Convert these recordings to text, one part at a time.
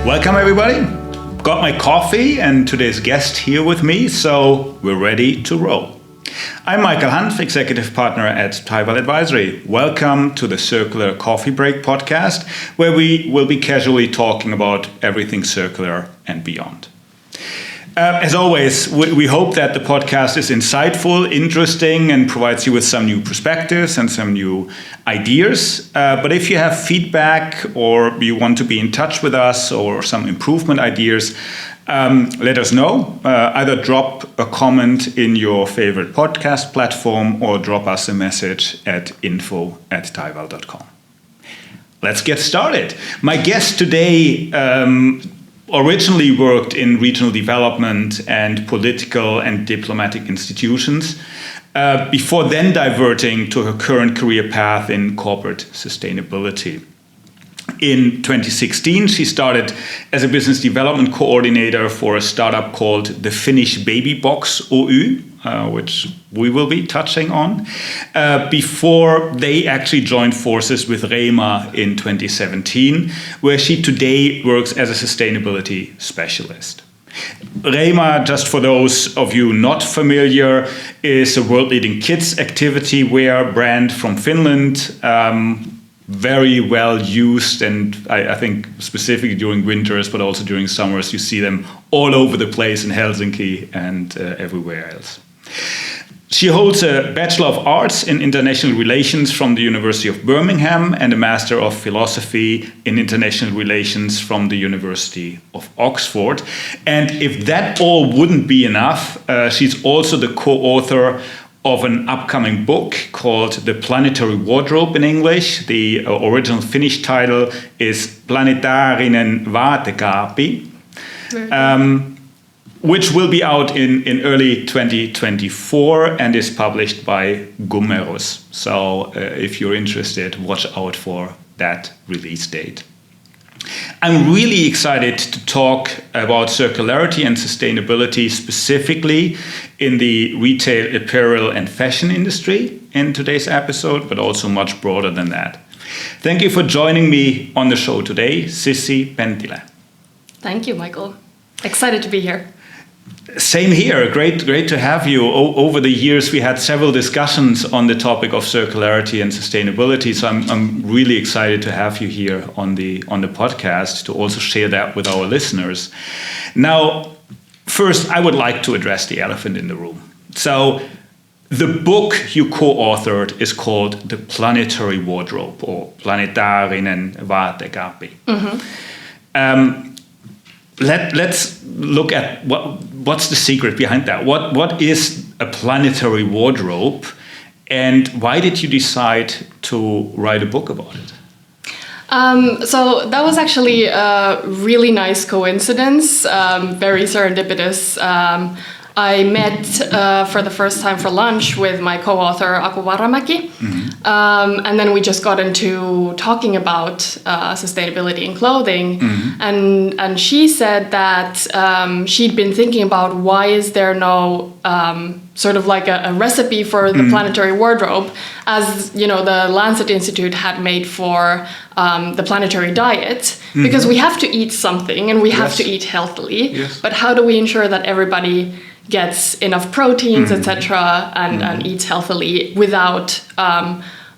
Welcome everybody. Got my coffee and today's guest here with me, so we're ready to roll. I'm Michael Hanf, Executive Partner at Taival Advisory. Welcome to the Circular Coffee Break podcast, where we will be casually talking about everything circular and beyond. As always, we hope that the podcast is insightful, interesting, and provides you with some new perspectives and some new ideas. But if you have feedback or you want to be in touch with us or some improvement ideas, let us know. Either drop a comment in your favorite podcast platform or drop us a message at info@taival.com. Let's get started. My guest today originally worked in regional development and political and diplomatic institutions, before then diverting to her current career path in corporate sustainability. In 2016, she started as a business development coordinator for a startup called the Finnish Baby Box Oy, which we will be touching on, before they actually joined forces with Reima in 2017, where she today works as a sustainability specialist. Reima, just for those of you not familiar, is a world-leading kids activity wear brand from Finland, very well used, and I think specifically during winters, but also during summers, you see them all over the place in Helsinki and everywhere else. She holds a Bachelor of Arts in International Relations from the University of Birmingham and a Master of Philosophy in International Relations from the University of Oxford. And if that all wouldn't be enough, she's also the co-author of an upcoming book called The Planetary Wardrobe in English. The original Finnish title is Planetaarinen Vaatekaappi, which will be out in early 2024 and is published by Gummerus. So if you're interested, watch out for that release date. I'm really excited to talk about circularity and sustainability specifically in the retail, apparel and fashion industry in today's episode, but also much broader than that. Thank you for joining me on the show today, Sissi Penttilä. Thank you, Michael. Excited to be here. Same here. Great to have you. Over the years, we had several discussions on the topic of circularity and sustainability. So I'm really excited to have you here on the podcast to also share that with our listeners. Now, first, I would like to address the elephant in the room. So the book you co-authored is called The Planetary Wardrobe, or Planetaarinen Vaatekaappi. Mm-hmm. Let's look at what's the secret behind that. What is a planetary wardrobe, and why did you decide to write a book about it? So that was actually a really nice coincidence, very serendipitous. I met for the first time for lunch with my co-author Aku Varamäki, and then we just got into talking about sustainability in clothing, and she said that she'd been thinking about why is there no sort of like a recipe for the planetary wardrobe, as you know the Lancet Institute had made for the planetary diet, because we have to eat something and we have to eat healthily, but how do we ensure that everybody gets enough proteins, etc., and eats healthily without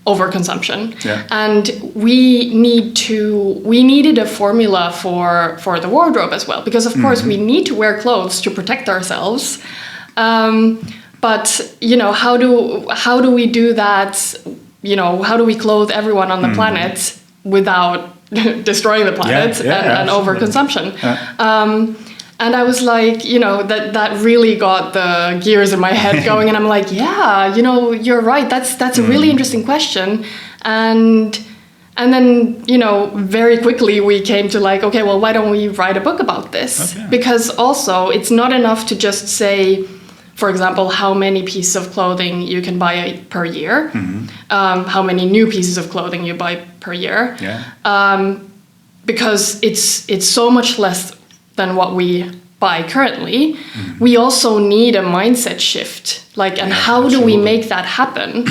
overconsumption? And we needed a formula for the wardrobe as well, because of course we need to wear clothes to protect ourselves. But you know, how do we do that? You know, how do we clothe everyone on the planet without destroying the planet and overconsumption? And I was like, you know, that really got the gears in my head going, and I'm like, yeah, you know, you're right. That's a really interesting question, and then, you know, very quickly we came to like, okay, well, why don't we write a book about this? Okay. Because also it's not enough to just say, for example, how many pieces of clothing you can buy per year, how many new pieces of clothing you buy per year, because it's so much less than what we buy currently. We also need a mindset shift, like, and how do we make that happen?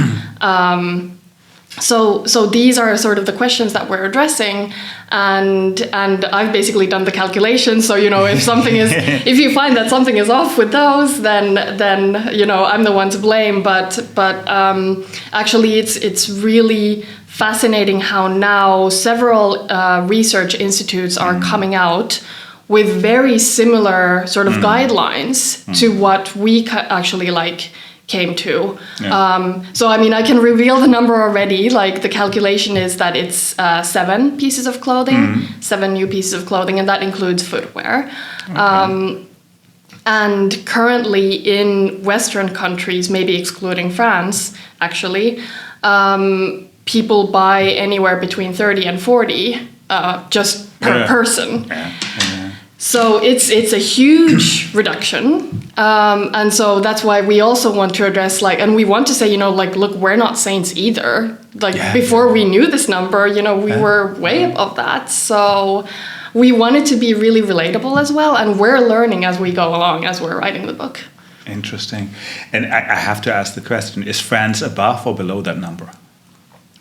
So these are sort of the questions that we're addressing, and I've basically done the calculations. So if something is, if you find that something is off with those, then I'm the one to blame. But actually, it's really fascinating how now several research institutes are coming out with very similar sort of guidelines to what we actually came to. Yeah. So I can reveal the number already. The calculation is that it's 7 pieces of clothing, 7 new pieces of clothing, and that includes footwear. Okay. And currently in Western countries, maybe excluding France, actually, people buy anywhere between 30 and 40 just per person. Yeah. So it's a huge reduction, and so that's why we also want to address and we want to say look, we're not saints either. Before we knew this number, we were way above that. So we want it to be really relatable as well, and we're learning as we go along as we're writing the book. Interesting, and I have to ask the question: is France above or below that number?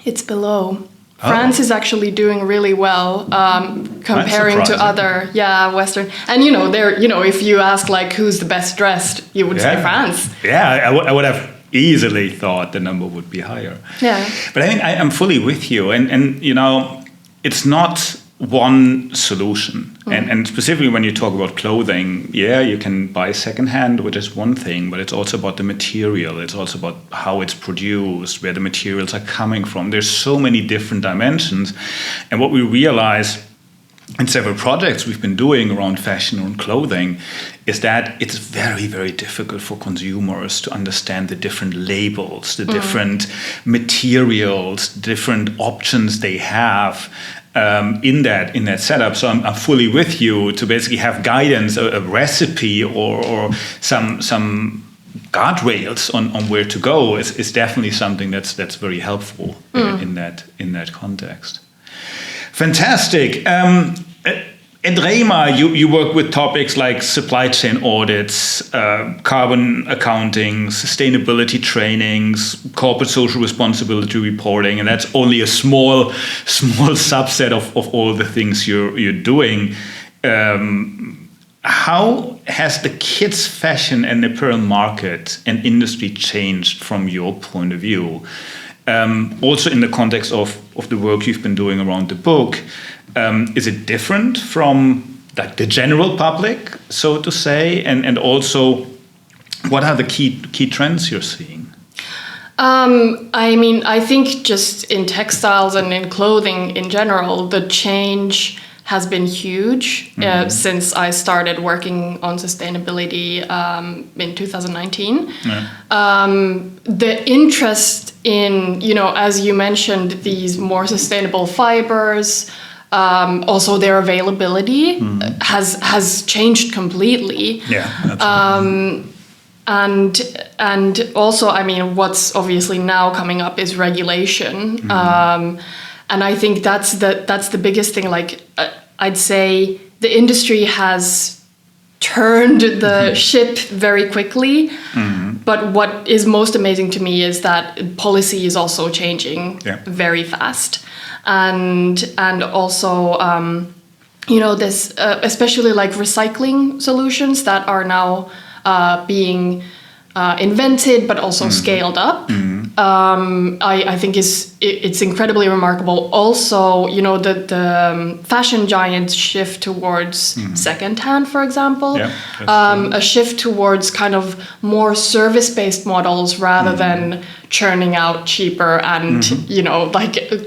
It's below. France is actually doing really well comparing to other Western. And if you ask if you best dressed, you would say France. Yeah, I would have easily thought the number would be higher. Yeah. But I'm fully with you, and it's not one solution. And specifically when you talk about clothing, you can buy secondhand, which is one thing, but it's also about the material. It's also about how it's produced, where the materials are coming from. There's so many different dimensions. And what we realize in several projects we've been doing around fashion and clothing is that it's very, very difficult for consumers to understand the different labels, the different materials, different options they have in that setup. So I'm fully with you to basically have guidance, a recipe or some guardrails on where to go is definitely something that's very helpful in that context. Fantastic. At Reima, you work with topics like supply chain audits, carbon accounting, sustainability trainings, corporate social responsibility reporting, and that's only a small subset of all the things you're doing. How has the kids' fashion and apparel market and industry changed from your point of view? Also in the context of the work you've been doing around the book, is it different from the general public, so to say? And also, what are the key trends you're seeing? I think just in textiles and in clothing in general, the change has been huge since I started working on sustainability in 2019. The interest in, as you mentioned, these more sustainable fibers, also their availability has changed completely. Yeah, absolutely. And also, what's obviously now coming up is regulation. And I think that's the biggest thing. I'd say the industry has turned the ship very quickly. But what is most amazing to me is that policy is also changing very fast. And also, this especially recycling solutions that are now being invented, but also scaled up. I think it's incredibly remarkable. Also, the fashion giants shift towards secondhand, for example, a shift towards kind of more service-based models rather than churning out cheaper and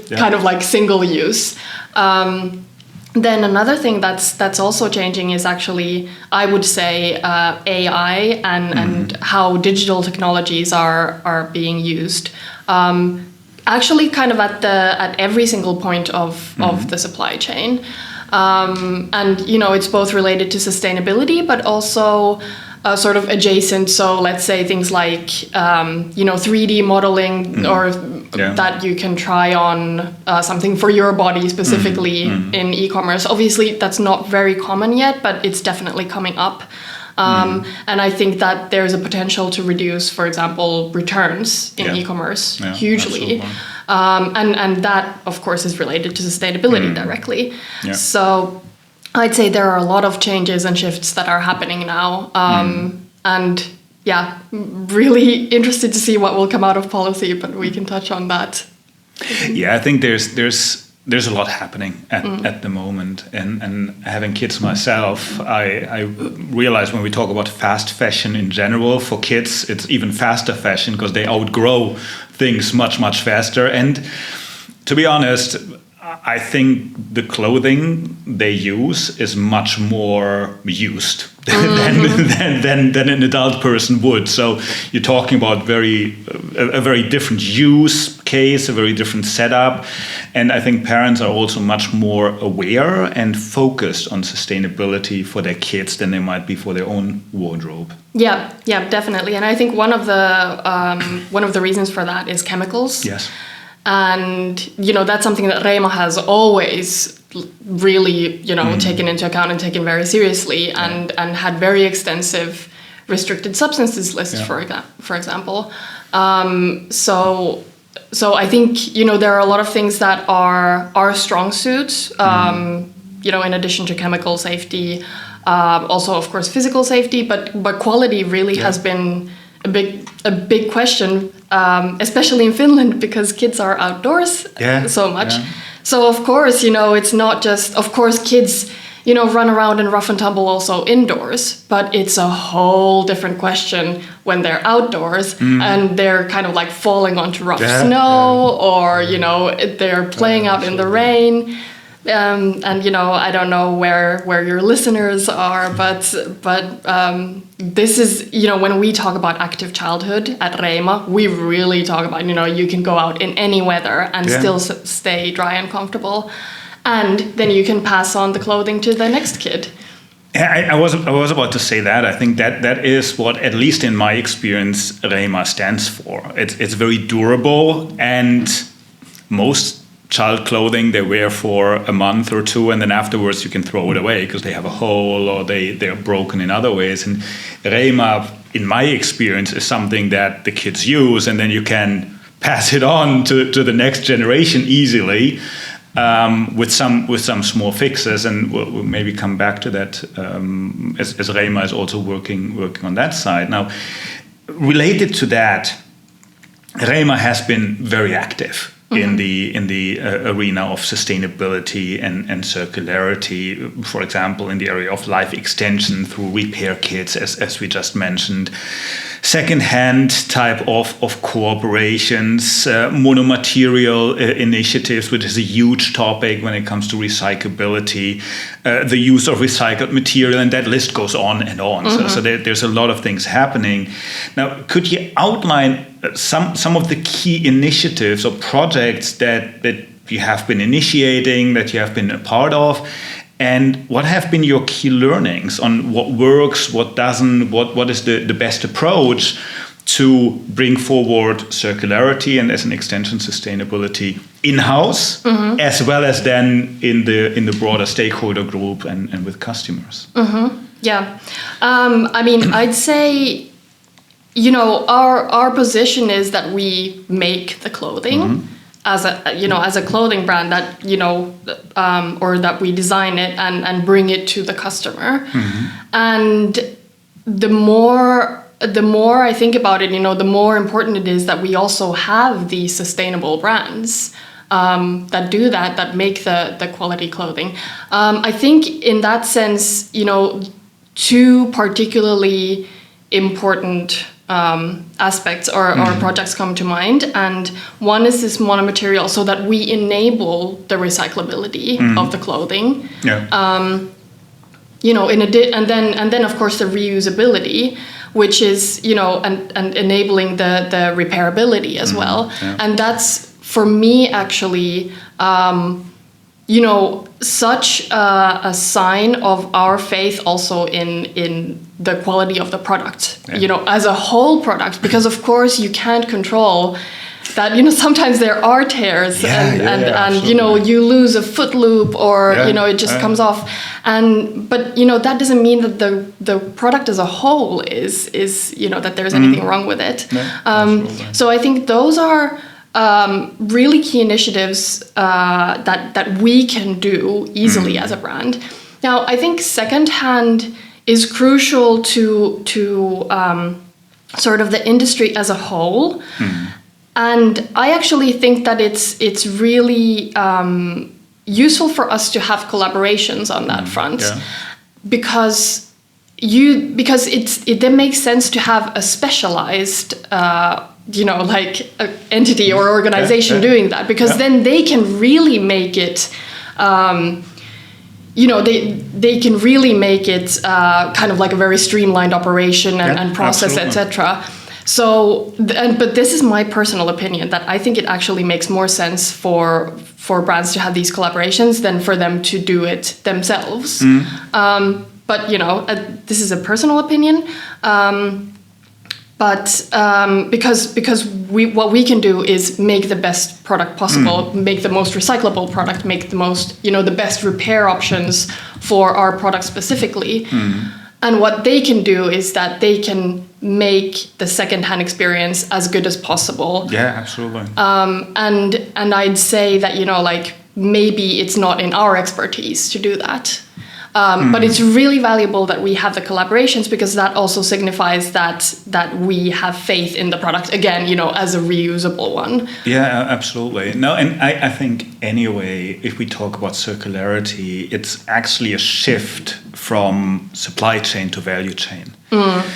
kind of single use. Then another thing that's also changing is actually, I would say, AI and how digital technologies are being used. Actually, kind of at every single point of the supply chain, and it's both related to sustainability, but also sort of adjacent. So let's say things like 3D modeling or that you can try on something for your body specifically in e-commerce. Obviously, that's not very common yet, but it's definitely coming up. And I think that there's a potential to reduce, for example, returns in e-commerce hugely. And that, of course, is related to sustainability directly. Yeah. So I'd say there are a lot of changes and shifts that are happening now. And yeah, really interested to see what will come out of policy, but we can touch on that. Yeah, I think there's a lot happening at the moment, and having kids myself, I realize when we talk about fast fashion in general, for kids it's even faster fashion because they outgrow things much faster. And to be honest, I think the clothing they use is much more used than an adult person would. So you're talking about a very different use case, a very different setup. And I think parents are also much more aware and focused on sustainability for their kids than they might be for their own wardrobe. Yeah, definitely. And I think one of the reasons for that is chemicals. Yes. And, that's something that Reima has always really, taken into account and taken very seriously, and had very extensive restricted substances lists, for example. So I think, there are a lot of things that are strong suits, in addition to chemical safety, also, of course, physical safety, but quality really has been a big question, especially in Finland, because kids are outdoors so much. Yeah. So of course, it's not just, of course, kids, run around and rough and tumble also indoors, but it's a whole different question when they're outdoors and they're kind of like falling onto rough snow or, they're playing out in the rain. And I don't know where your listeners are, but this is, when we talk about active childhood at Reima, we really talk about, you can go out in any weather and still stay dry and comfortable, and then you can pass on the clothing to the next kid. Yeah, I was about to say that. I think that is what, at least in my experience, Reima stands for. It's very durable, and most child clothing they wear for a month or two, and then afterwards you can throw it away because they have a hole or they're broken in other ways. And Reima, in my experience, is something that the kids use, and then you can pass it on to the next generation easily, with some small fixes, and we'll maybe come back to that, as Reima is also working on that side. Now, related to that, Reima has been very active in the arena of sustainability and circularity, for example, in the area of life extension through repair kits, as we just mentioned, second-hand type of cooperations, monomaterial initiatives, which is a huge topic when it comes to recyclability, the use of recycled material, and that list goes on and on. So there's a lot of things happening. Now, could you outline some of the key initiatives or projects that you have been initiating, that you have been a part of, and what have been your key learnings on what works, what doesn't, what is the best approach to bring forward circularity and, as an extension, sustainability in-house, as well as then in the broader stakeholder group and with customers? Yeah, I mean, I'd say, our position is that we make the clothing as a clothing brand, that, or that we design it and bring it to the customer. And the more I think about it, the more important it is that we also have these sustainable brands that do that make the quality clothing. I think in that sense, two particularly important aspects or projects come to mind, and one is this monomaterial, so that we enable the recyclability of the clothing. And then of course the reusability, which is and enabling the repairability as well. And that's, for me, actually such a sign of our faith also in the quality of the product, as a whole product, because of course you can't control that, sometimes there are tears and you lose a foot loop or it just comes off, but that doesn't mean that the product as a whole is that there's anything wrong with it. So I think those are really key initiatives that we can do easily as a brand. Now, I think secondhand is crucial to sort of the industry as a whole. And I actually think that it's really useful for us to have collaborations on that front, because it then makes sense to have a specialized entity or organization doing that, because then they can really make it they can really make it kind of like a very streamlined operation and process, etc. So, but this is my personal opinion, that I think it actually makes more sense for brands to have these collaborations than for them to do it themselves. But this is a personal opinion. Because what we can do is make the best product possible, make the most recyclable product, make the most the best repair options for our product specifically. And what they can do is that they can make the secondhand experience as good as possible. Yeah, absolutely. And I'd say that maybe it's not in our expertise to do that. But it's really valuable that we have the collaborations, because that also signifies that we have faith in the product, again, as a reusable one. Yeah, absolutely. No, and I think anyway, if we talk about circularity, it's actually a shift from supply chain to value chain.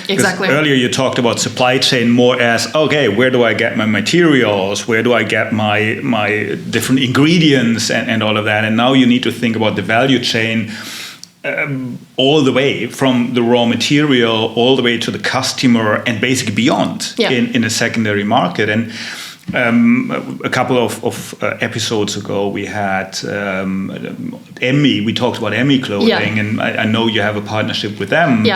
Exactly. Earlier you talked about supply chain more as, okay, where do I get my materials? Where do I get my different ingredients and all of that? And now you need to think about the value chain all the way from the raw material all the way to the customer and basically beyond in a secondary market. And a couple of episodes ago we had Emmy. We talked about Emmy clothing, and I know you have a partnership with them.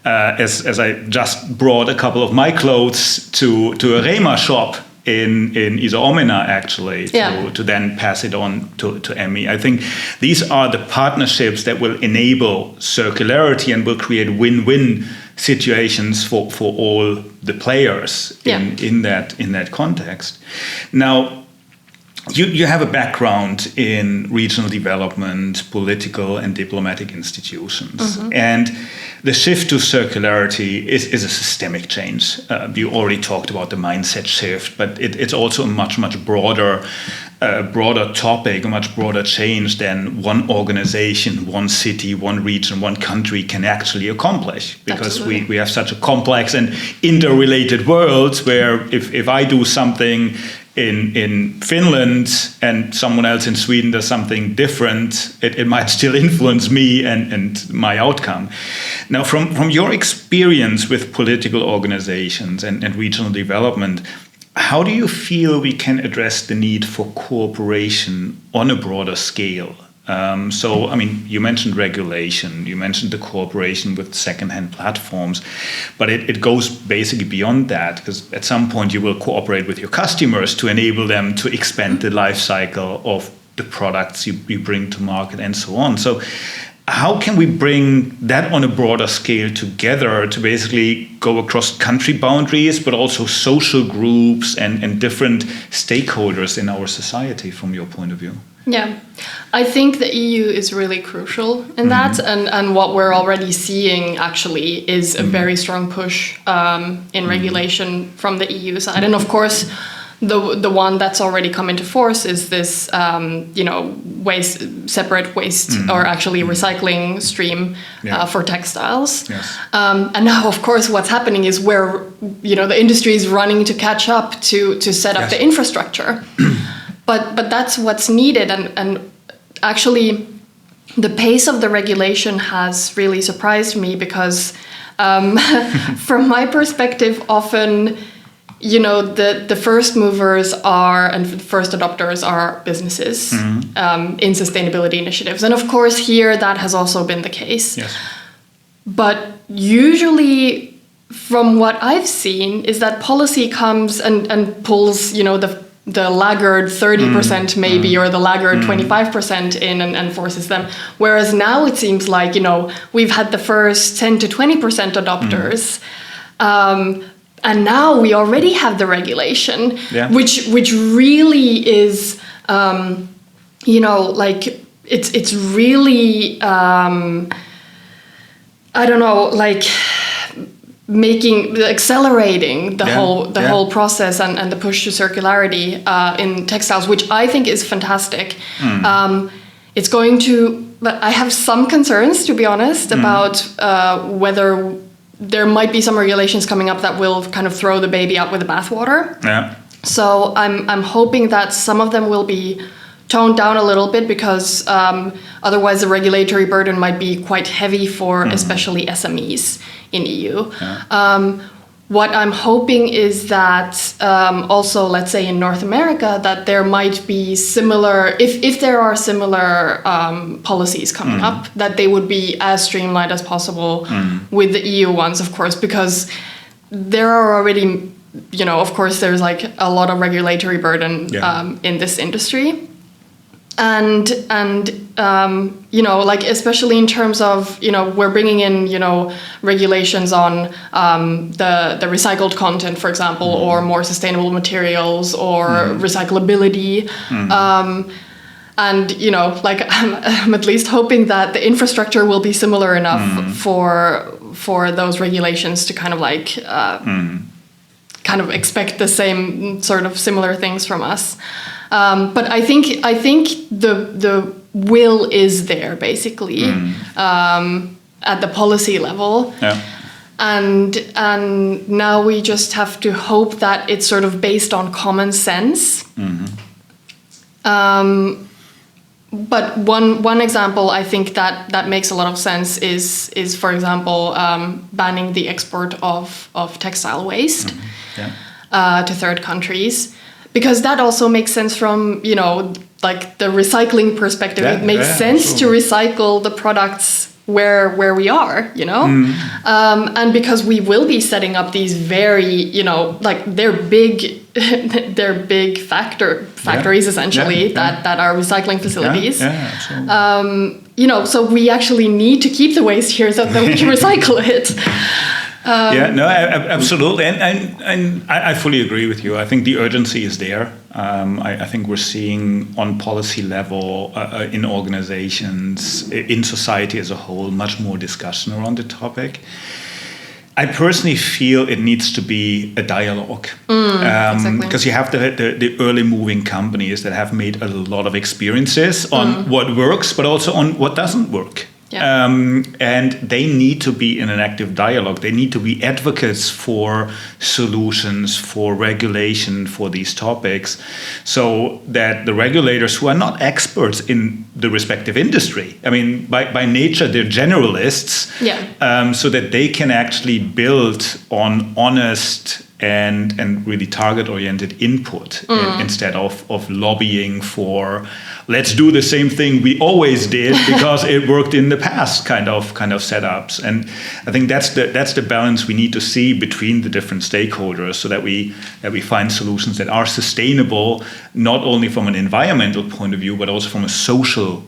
As I just brought a couple of my clothes to a Reima shop in Iso Omena, actually, to then pass it on to Emmy. I think these are the partnerships that will enable circularity and will create win-win situations for all the players in that context. Now, you have a background in regional development, political and diplomatic institutions. And the shift to circularity is a systemic change. You already talked about the mindset shift, but it's also a much broader topic, a much broader change than one organization, one city, one region, one country can actually accomplish. Because we have such a complex and interrelated world where if I do something in Finland and someone else in Sweden does something different, it might still influence me and my outcome. Now, from your experience with political organizations and regional development, how do you feel we can address the need for cooperation on a broader scale? So, I mean, you mentioned regulation, you mentioned the cooperation with second-hand platforms, but it goes basically beyond that, because at some point you will cooperate with your customers to enable them to expand the life cycle of the products you bring to market and so on. So how can we bring that on a broader scale together to basically go across country boundaries, but also social groups and different stakeholders in our society from your point of view? Yeah, I think the EU is really crucial in that, and what we're already seeing actually is a very strong push in regulation from the EU side. And of course, the one that's already come into force is this, separate waste or actually recycling stream for textiles. Yes. And now, of course, what's happening is where the industry is running to catch up to set up the infrastructure. But that's what's needed, and actually the pace of the regulation has really surprised me, because from my perspective, often the first movers and first adopters are businesses in sustainability initiatives, and of course here that has also been the case. Yes. But usually, from what I've seen, is that policy comes and pulls the laggard 30% maybe, or the laggard 25% in and forces them. Whereas now it seems like, we've had the first 10 to 20% adopters. And now we already have the regulation, Yeah. which really is, like it's really, I don't know, like accelerating the whole process and the push to circularity in textiles, which I think is fantastic. It's going to, but I have some concerns, to be honest, about whether there might be some regulations coming up that will kind of throw the baby out with the bathwater. Yeah. So I'm hoping that some of them will be toned down a little bit, because otherwise the regulatory burden might be quite heavy for especially SMEs in EU. Yeah. What I'm hoping is that also, let's say in North America, that there might be similar, if there are similar policies coming up, that they would be as streamlined as possible with the EU ones, of course, because there are already, of course, there's like a lot of regulatory burden in this industry. And like especially in terms of, we're bringing in, regulations on the recycled content, for example, or more sustainable materials or recyclability. And, like I'm at least hoping that the infrastructure will be similar enough for those regulations to kind of like kind of expect the same sort of similar things from us. But I think the will is there, basically, at the policy level. Yeah. And now we just have to hope that it's sort of based on common sense. But one example I think that makes a lot of sense is for example, banning the export of textile waste to third countries. Because that also makes sense from, like the recycling perspective. Yeah, it makes sense to recycle the products where we are, and because we will be setting up these very, like they're big factories essentially that are recycling facilities. Absolutely. So we actually need to keep the waste here so that we can recycle it. Absolutely, and I fully agree with you. I think the urgency is there. I think we're seeing on policy level, in organizations, in society as a whole, much more discussion around the topic. I personally feel it needs to be a dialogue, because you have the early moving companies that have made a lot of experiences on what works, but also on what doesn't work. Yeah. And they need to be in an active dialogue. They need to be advocates for solutions, for regulation, for these topics, so that the regulators who are not experts in the respective industry, I mean, by nature, they're generalists, so that they can actually build on honest and really target-oriented input instead of lobbying for let's do the same thing we always did because it worked in the past kind of setups. And I think that's the balance we need to see between the different stakeholders, so that we find solutions that are sustainable, not only from an environmental point of view but also from a social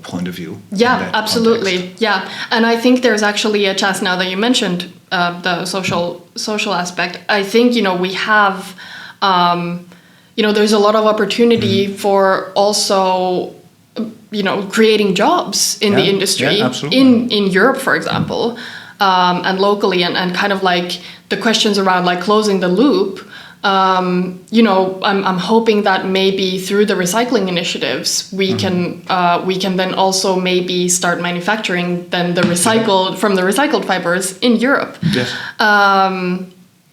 point of view. Yeah, absolutely. Context. Yeah, and I think there's actually a chance, now that you mentioned the social aspect. I think we have there's a lot of opportunity for also creating jobs in the industry in Europe, for example, and locally, and kind of like the questions around like closing the loop. I'm hoping that maybe through the recycling initiatives we can then also maybe start manufacturing then the recycled fibers in Europe. Yes.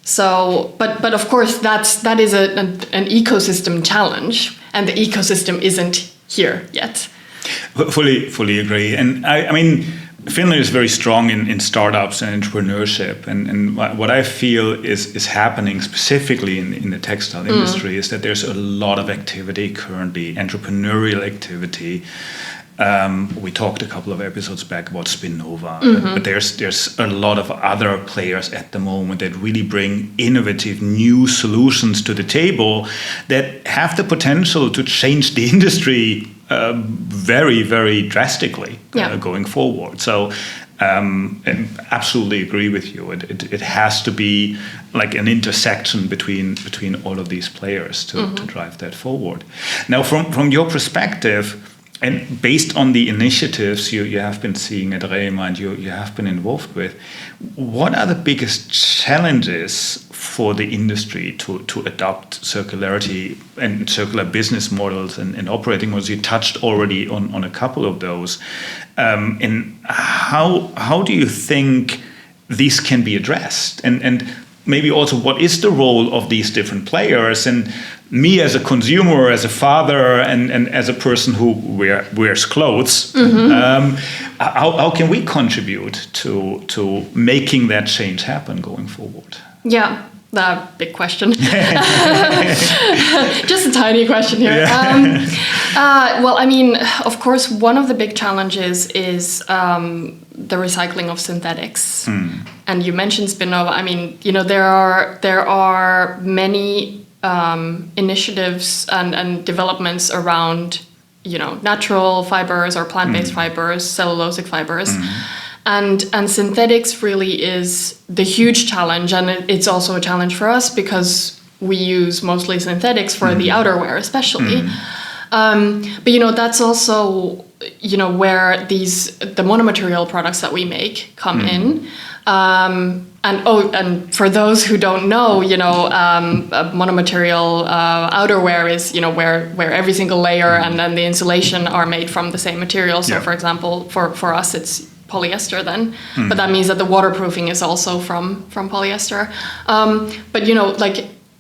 So, but of course that is an ecosystem challenge, and the ecosystem isn't here yet. Fully agree, and I mean, Finland is very strong in startups and entrepreneurship, and what I feel is happening specifically in the textile industry is that there's a lot of activity currently, entrepreneurial activity. We talked a couple of episodes back about Spinnova, but there's a lot of other players at the moment that really bring innovative new solutions to the table that have the potential to change the industry very, very drastically going forward. So Absolutely agree with you. It has to be like an intersection between all of these players to drive that forward. Now, from your perspective, and based on the initiatives you have been seeing at Reima and you have been involved with, what are the biggest challenges for the industry to adopt circularity and circular business models and operating models? You touched already on a couple of those. And how do you think these can be addressed? And maybe also, what is the role of these different players? And me as a consumer, as a father, and as a person who wears clothes, how can we contribute to making that change happen going forward? Yeah, that big question. Just a tiny question here. Yeah. Well, I mean, of course, one of the big challenges is the recycling of synthetics. And you mentioned Spinnova. I mean, there are many initiatives and developments around, natural fibers or plant-based fibers, cellulosic fibers. And synthetics really is the huge challenge, and it's also a challenge for us because we use mostly synthetics for the outerwear especially. But that's also where the monomaterial products that we make come in. And for those who don't know, monomaterial outerwear is where every single layer and then the insulation are made from the same material. So for example, for us it's polyester then, but that means that the waterproofing is also from polyester. But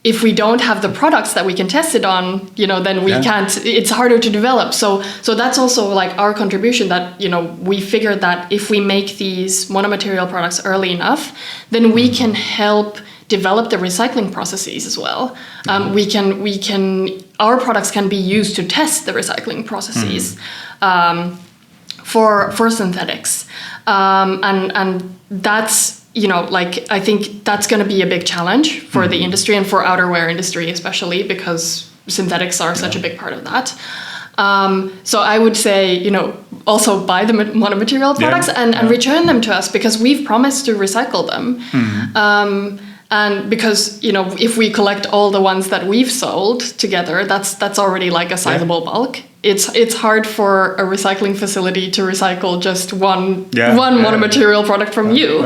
if we don't have the products that we can test it on, then we can't. It's harder to develop. So that's also like our contribution. That we figured that if we make these monomaterial products early enough, then we can help develop the recycling processes as well. Our products can be used to test the recycling processes for synthetics, and that's. I think that's going to be a big challenge for the industry and for outerwear industry especially, because synthetics are such a big part of that. So I would say, also buy the monomaterial products and return them to us, because we've promised to recycle them. And because, if we collect all the ones that we've sold together, that's already like a sizable bulk. It's hard for a recycling facility to recycle just one monomaterial product from you.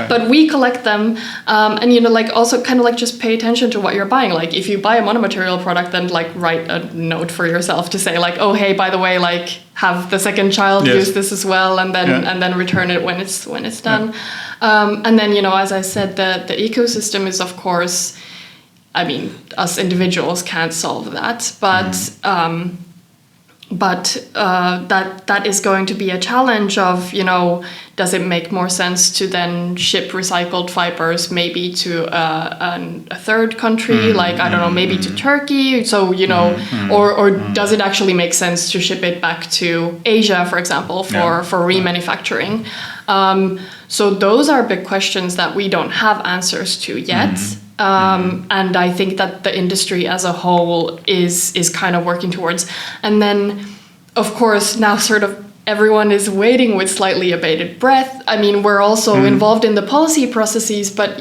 But we collect them, and also kind of just pay attention to what you're buying. Like if you buy a monomaterial product, then write a note for yourself to say oh, hey, by the way, have the second child use this as well, and then return it when it's done. And then as I said, the ecosystem is, of course, I mean, us individuals can't solve that, but that is going to be a challenge of, does it make more sense to then ship recycled fibers maybe to a third country, I don't know, maybe to Turkey? So, or does it actually make sense to ship it back to Asia, for example, for remanufacturing? So those are big questions that we don't have answers to yet. And I think that the industry as a whole is kind of working towards. And then, of course, now sort of everyone is waiting with slightly abated breath. I mean, we're also involved in the policy processes, but,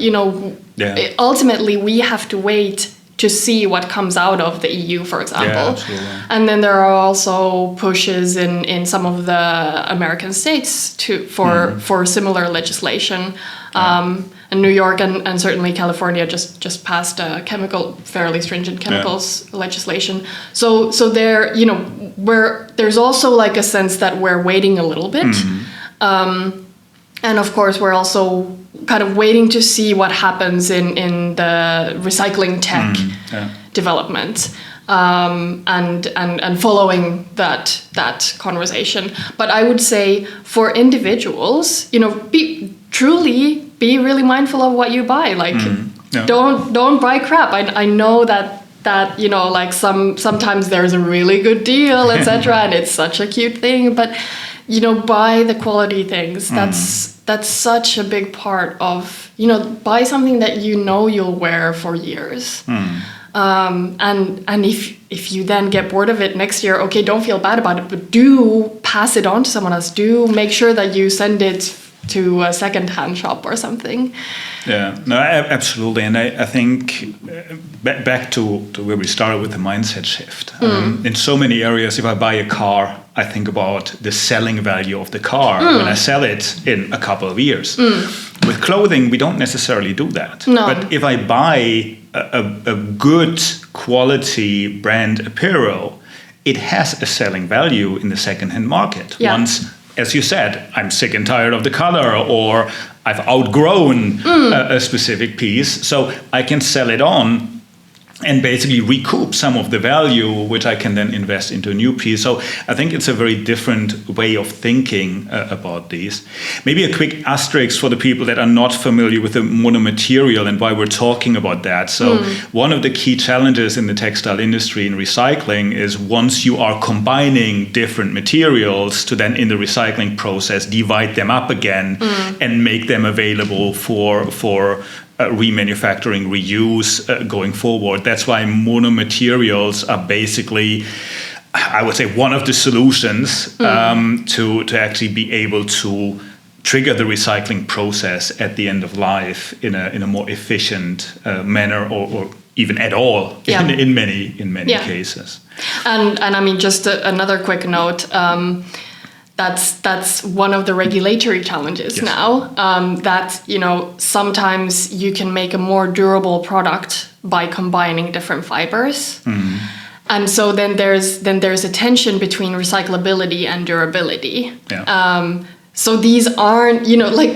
ultimately we have to wait to see what comes out of the EU, for example. And then there are also pushes in some of the American states for similar legislation. And New York and certainly California just passed a fairly stringent chemicals legislation. So there, there's also a sense that we're waiting a little bit. And of course, we're also kind of waiting to see what happens in the recycling tech develvelopment, and following that conversation. But I would say for individuals, be really mindful of what you buy. Don't buy crap. I know that sometimes there's a really good deal, etc. and it's such a cute thing, but buy the quality things. That's such a big part of, buy something that you'll wear for years. And if you then get bored of it next year, okay, don't feel bad about it, but do pass it on to someone else. Do make sure that you send it to a second-hand shop or something. Yeah, no, absolutely. And I think back to where we started with the mindset shift. In so many areas, if I buy a car, I think about the selling value of the car when I sell it in a couple of years. With clothing, we don't necessarily do that. No. But if I buy a good quality brand apparel, it has a selling value in the second-hand market. Yeah. Once, as you said, I'm sick and tired of the color, or I've outgrown a specific piece, so I can sell it on and basically recoup some of the value, which I can then invest into a new piece. So I think it's a very different way of thinking about these. Maybe a quick asterisk for the people that are not familiar with the monomaterial and why we're talking about that. So one of the key challenges in the textile industry in recycling is once you are combining different materials to then in the recycling process divide them up again and make them available for remanufacturing, reuse going forward. That's why monomaterials are basically, I would say, one of the solutions to actually be able to trigger the recycling process at the end of life in a more efficient manner, or even at all in many cases. And I mean, just another quick note. That's one of the regulatory challenges now. That sometimes you can make a more durable product by combining different fibers, and so then there's a tension between recyclability and durability. Yeah. So these aren't,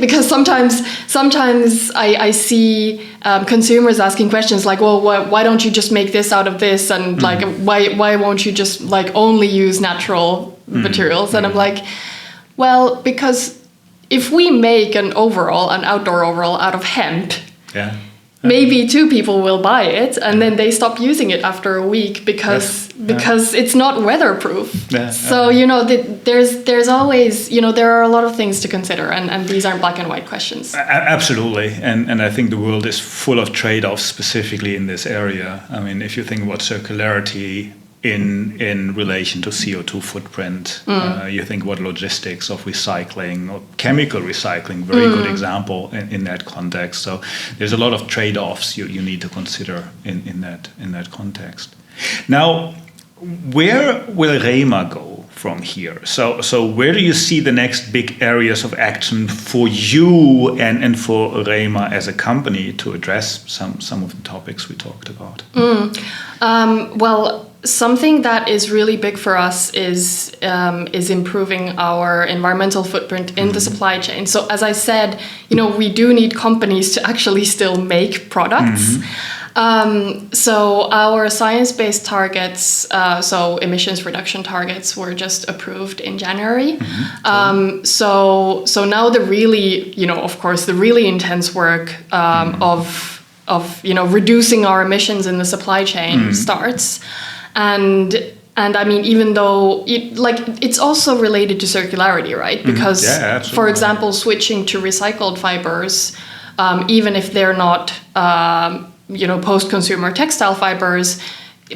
because sometimes I see consumers asking questions like, well, why don't you just make this out of this? And like, why won't you just like only use natural materials? And I'm like, well, because if we make an outdoor overall out of hemp, maybe 2 people will buy it and then they stop using it after a week because it's not weatherproof. So there's always there are a lot of things to consider, and these aren't black and white questions. Absolutely, and I think the world is full of trade-offs specifically in this area. I mean, if you think about circularity in relation to CO2 footprint, you think about logistics of recycling or chemical recycling, very good example in that context. So there's a lot of trade-offs you need to consider in that context. Now, where will Reima go from here? So where do you see the next big areas of action for you and for Reima as a company to address some of the topics we talked about? Well, something that is really big for us is improving our environmental footprint in the supply chain. So as I said, we do need companies to actually still make products. So our science-based targets, so emissions reduction targets, were just approved in January. So now the really, of course, the really intense work of reducing our emissions in the supply chain starts. And I mean, even though it's also related to circularity, right? Because, for example, switching to recycled fibers, even if they're not, post-consumer textile fibers,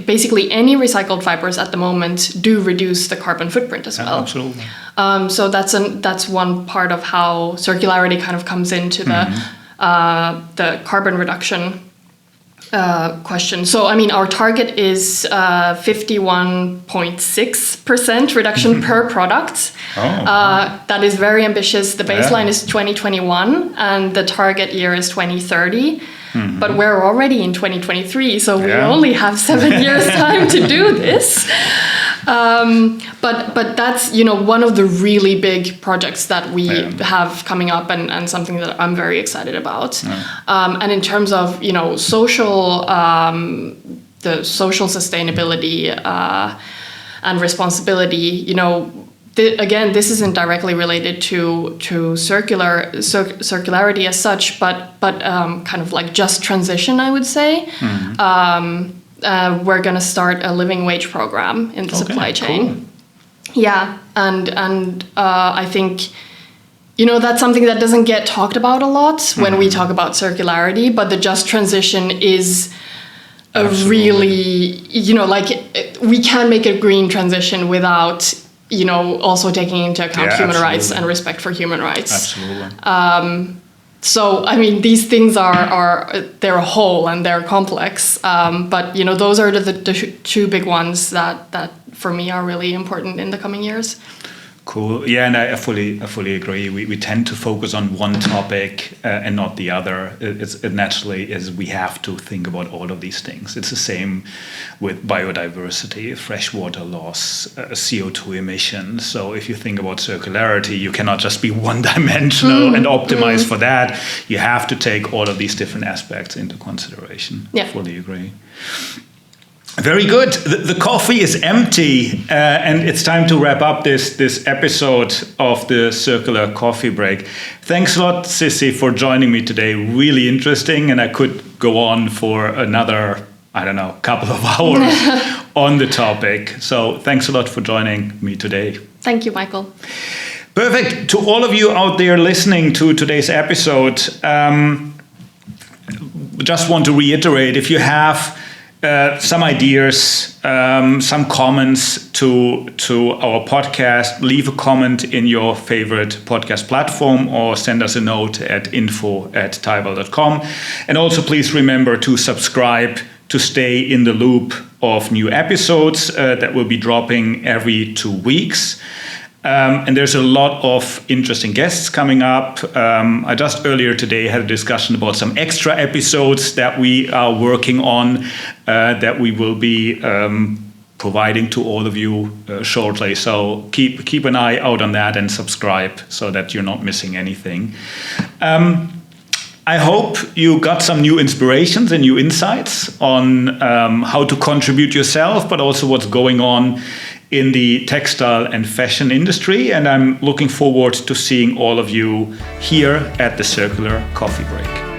basically any recycled fibers at the moment do reduce the carbon footprint as well. Absolutely. So that's one part of how circularity kind of comes into the carbon reduction question. So, I mean, our target is 51.6% reduction per product. That is very ambitious. The baseline is 2021 and the target year is 2030. But we're already in 2023, so we only have 7 years time to do this. But that's, one of the really big projects that we have coming up and something that I'm very excited about. And in terms of, social, the social sustainability and responsibility, again, this isn't directly related to circularity as such, but kind of like just transition, I would say. We're going to start a living wage program in the supply chain. Cool. Yeah, and I think, that's something that doesn't get talked about a lot when we talk about circularity, but the just transition is a really, we can make a green transition without also taking into account human absolutely. rights and respect for human rights. Absolutely. So, I mean, these things they're a whole and they're complex. But, those are the two big ones that for me are really important in the coming years. Cool. Yeah, and I fully agree. We tend to focus on one topic and not the other. It naturally is we have to think about all of these things. It's the same with biodiversity, freshwater loss, CO2 emissions. So if you think about circularity, you cannot just be one-dimensional and optimize for that. You have to take all of these different aspects into consideration. Yeah. Fully agree. Very good. The coffee is empty, and it's time to wrap up this episode of the Circular Coffee Break. Thanks a lot, Sissi, for joining me today. Really interesting, and I could go on for another, couple of hours on the topic. So thanks a lot for joining me today. Thank you, Michael. Perfect. To all of you out there listening to today's episode, just want to reiterate, if you have some ideas, some comments to our podcast, leave a comment in your favorite podcast platform or send us a note at info@taival.com. And also please remember to subscribe to stay in the loop of new episodes that will be dropping every 2 weeks. And there's a lot of interesting guests coming up. I just earlier today had a discussion about some extra episodes that we are working on that we will be providing to all of you shortly. So keep an eye out on that and subscribe so that you're not missing anything. I hope you got some new inspirations and new insights on how to contribute yourself, but also what's going on in the textile and fashion industry. And I'm looking forward to seeing all of you here at the Circular Coffee Break.